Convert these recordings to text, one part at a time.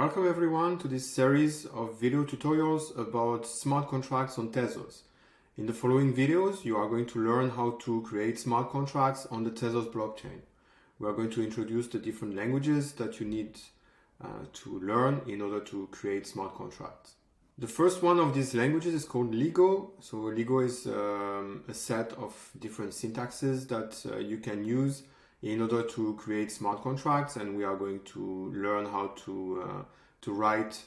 Welcome everyone to this series of video tutorials about smart contracts on Tezos. In the following videos, you are going to learn how to create smart contracts on the Tezos blockchain. We are going to introduce the different languages that you need to learn in order to create smart contracts. The first one of these languages is called Ligo. So Ligo is a set of different syntaxes that you can use in order to create smart contracts, and we are going to learn how to write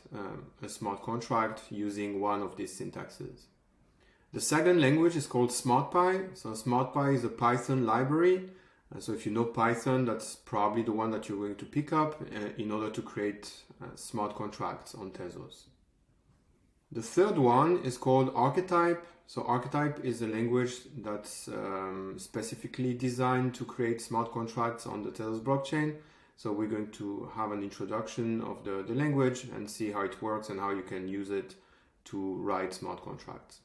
a smart contract using one of these syntaxes. The second language is called SmartPy. So SmartPy is a Python library. So if you know Python, that's probably the one that you're going to pick up in order to create smart contracts on Tezos. The third one is called Archetype. So Archetype is a language that's specifically designed to create smart contracts on the Tezos blockchain. So we're going to have an introduction of the language and see how it works and how you can use it to write smart contracts.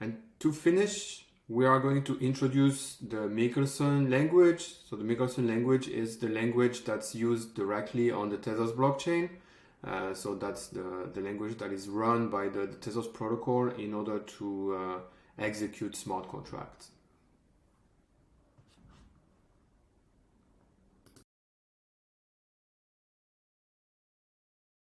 And to finish, we are going to introduce the Michelson language. So the Michelson language is the language that's used directly on the Tezos blockchain. So that's the language that is run by the Tezos protocol in order to execute smart contracts.